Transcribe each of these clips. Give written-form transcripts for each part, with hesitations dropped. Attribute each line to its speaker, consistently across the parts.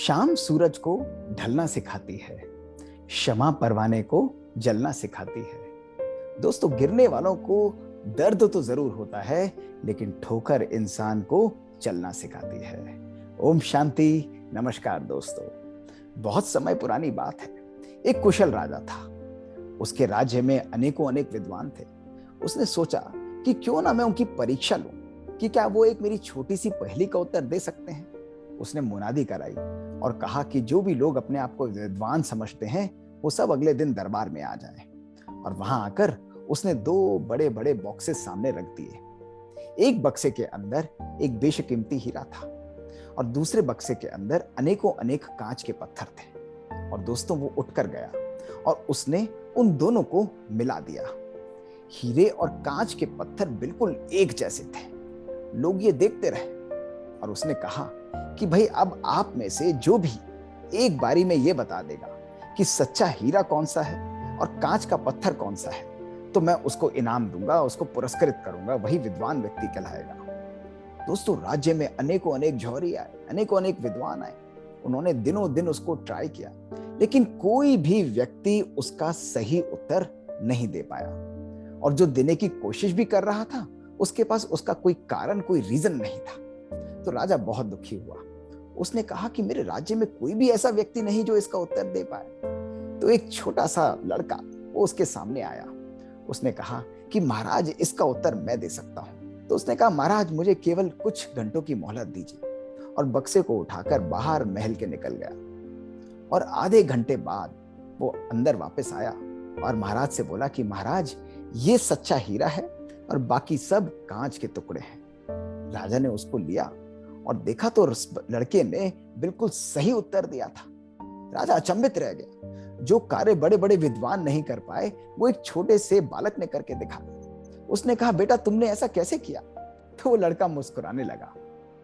Speaker 1: शाम सूरज को ढलना सिखाती है, शमा परवाने को जलना सिखाती है। दोस्तों, गिरने वालों को दर्द तो जरूर होता है, लेकिन ठोकर इंसान को चलना सिखाती है। ओम शांति। नमस्कार दोस्तों। बहुत समय पुरानी बात है। एक कुशल राजा था। उसके राज्य में अनेकों अनेक विद्वान थे। उसने सोचा कि क्यों ना मैं उनकी परीक्षा लूं कि क्या वो एक मेरी छोटी सी पहेली का उत्तर दे सकते हैं। उसने मुनादी कराई और कहा कि जो भी लोग अपने आप को विद्वान समझते हैं वो सब अगले दिन दरबार में आ जाएं। और वहां आकर उसने दो बड़े बड़े बॉक्सेस सामने रख दिए। एक बक्से के अंदर एक बेशकीमती हीरा था और दूसरे बक्से के अंदर अनेकों अनेक कांच के पत्थर थे। और दोस्तों, वो उठकर गया और उसने उन दोनों को मिला दिया। हीरे और कांच के पत्थर बिल्कुल एक जैसे थे। लोग ये देखते रहे और उसने कहा कि भाई, अब आप में से जो भी एक बारी में ये बता देगा कि सच्चा हीरा कौन सा है और कांच का पत्थर कौन सा है, तो मैं उसको इनाम दूंगा, उसको पुरस्कृत करूंगा, वही विद्वान व्यक्ति कहलाएगा। दोस्तों, राज्य में अनेकों अनेक जौहरी आए, अनेकों अनेक विद्वान आए। उन्होंने दिनों दिन उसको ट्राई किया, लेकिन कोई भी व्यक्ति उसका सही उत्तर नहीं दे पाया। और जो देने की कोशिश भी कर रहा था, उसके पास उसका कोई कारण, कोई रीजन नहीं था। तो राजा बहुत दुखी हुआ। उसने कहा कि मेरे राज्य में कोई भी ऐसा व्यक्ति नहीं जो इसका उत्तर दे पाए। तो एक छोटा सा लड़का वो उसके सामने आया। उसने कहा कि महाराज, इसका उत्तर मैं दे सकता हूं। तो उसने कहा, महाराज, मुझे केवल कुछ घंटों की मोहलत दीजिए। और बक्से को उठाकर बाहर महल के निकल गया। और आधे घंटे बाद वो अंदर वापस आया और महाराज से बोला कि महाराज, ये सच्चा हीरा है और बाकी सब कांच के टुकड़े हैं। राजा ने उसको लिया और देखा तो लड़के ने बिल्कुल सही उत्तर दिया था। राजा अचंभित रह गया। जो कार्य बड़े बड़े विद्वान नहीं कर पाए, वो एक छोटे से बालक ने करके दिखाया। उसने कहा, बेटा, तुमने ऐसा कैसे किया? तो वो लड़का मुस्कुराने लगा।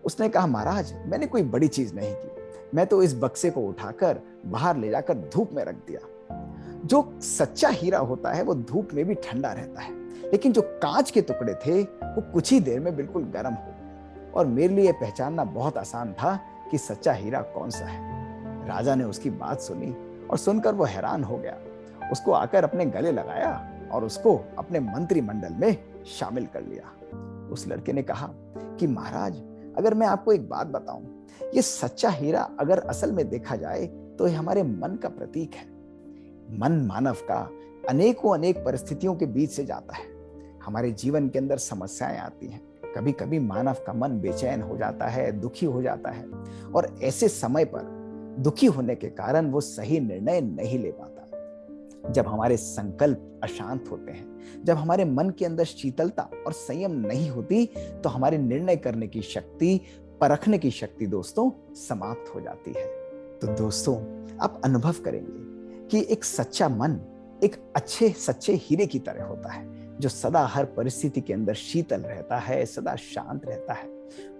Speaker 1: उसने कहा, महाराज, मैंने कोई बड़ी चीज नहीं की। मैं तो इस बक्से को उठाकर बाहर ले जाकर धूप में रख दिया। जो सच्चा हीरा होता है वो धूप में भी ठंडा रहता है, लेकिन जो कांच के टुकड़े थे वो कुछ ही देर में बिल्कुल गर्म हो गए। और मेरे लिए पहचानना बहुत आसान था कि सच्चा हीरा कौन सा है। राजा ने उसकी बात सुनी और सुनकर वो हैरान हो गया। उसको आकर अपने गले लगाया और उसको अपने मंत्रिमंडल में शामिल कर लिया। उस लड़के ने कहा कि महाराज, अगर मैं आपको एक बात बताऊं, ये सच्चा हीरा अगर असल में देखा जाए तो ये हमारे मन का प्रतीक है। मन मानव का अनेकों अनेक परिस्थितियों के बीच से जाता है। हमारे जीवन के अंदर समस्याएं आती हैं। कभी कभी मानव का मन बेचैन हो जाता है, दुखी हो जाता है। और ऐसे समय पर दुखी होने के कारण वो सही निर्णय नहीं ले पाता। जब हमारे संकल्प अशांत होते हैं, जब हमारे मन के अंदर शीतलता और संयम नहीं होती, तो हमारे निर्णय करने की शक्ति, परखने की शक्ति दोस्तों समाप्त हो जाती है। तो दोस्तों, आप अनुभव करेंगे कि एक सच्चा मन एक अच्छे सच्चे हीरे की तरह होता है, जो सदा हर परिस्थिति के अंदर शीतल रहता है, सदा शांत रहता है।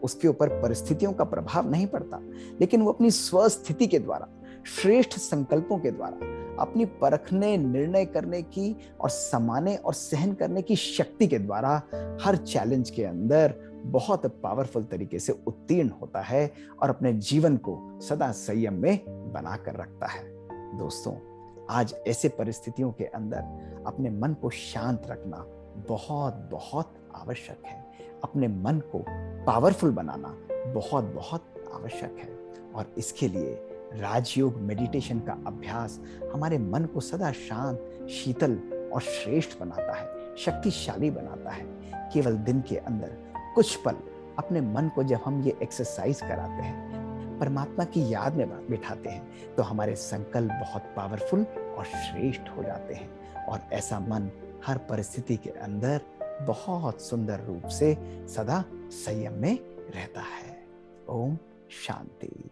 Speaker 1: उसके ऊपर परिस्थितियों का प्रभाव नहीं पड़ता, लेकिन वो अपनी स्वस्थिति के द्वारा, श्रेष्ठ संकल्पों के द्वारा, अपनी परखने, निर्णय करने की और समाने और सहन करने की शक्ति के द्वारा हर चैलेंज के अंदर बहुत पावरफुल तरीके से उत्तीर्ण होता है और अपने जीवन को सदा संयम में बनाकर रखता है। दोस्तों, आज ऐसे परिस्थितियों के अंदर अपने मन को शांत रखना बहुत बहुत आवश्यक है। अपने मन को पावरफुल बनाना बहुत बहुत आवश्यक है। और इसके लिए राजयोग मेडिटेशन का अभ्यास हमारे मन को सदा शांत, शीतल और श्रेष्ठ बनाता है, शक्तिशाली बनाता है। केवल दिन के अंदर कुछ पल अपने मन को जब हम ये एक्सरसाइज कराते हैं, परमात्मा की याद में बिठाते हैं, तो हमारे संकल्प बहुत पावरफुल और श्रेष्ठ हो जाते हैं। और ऐसा मन हर परिस्थिति के अंदर बहुत सुंदर रूप से सदा संयम में रहता है। ओम शांति।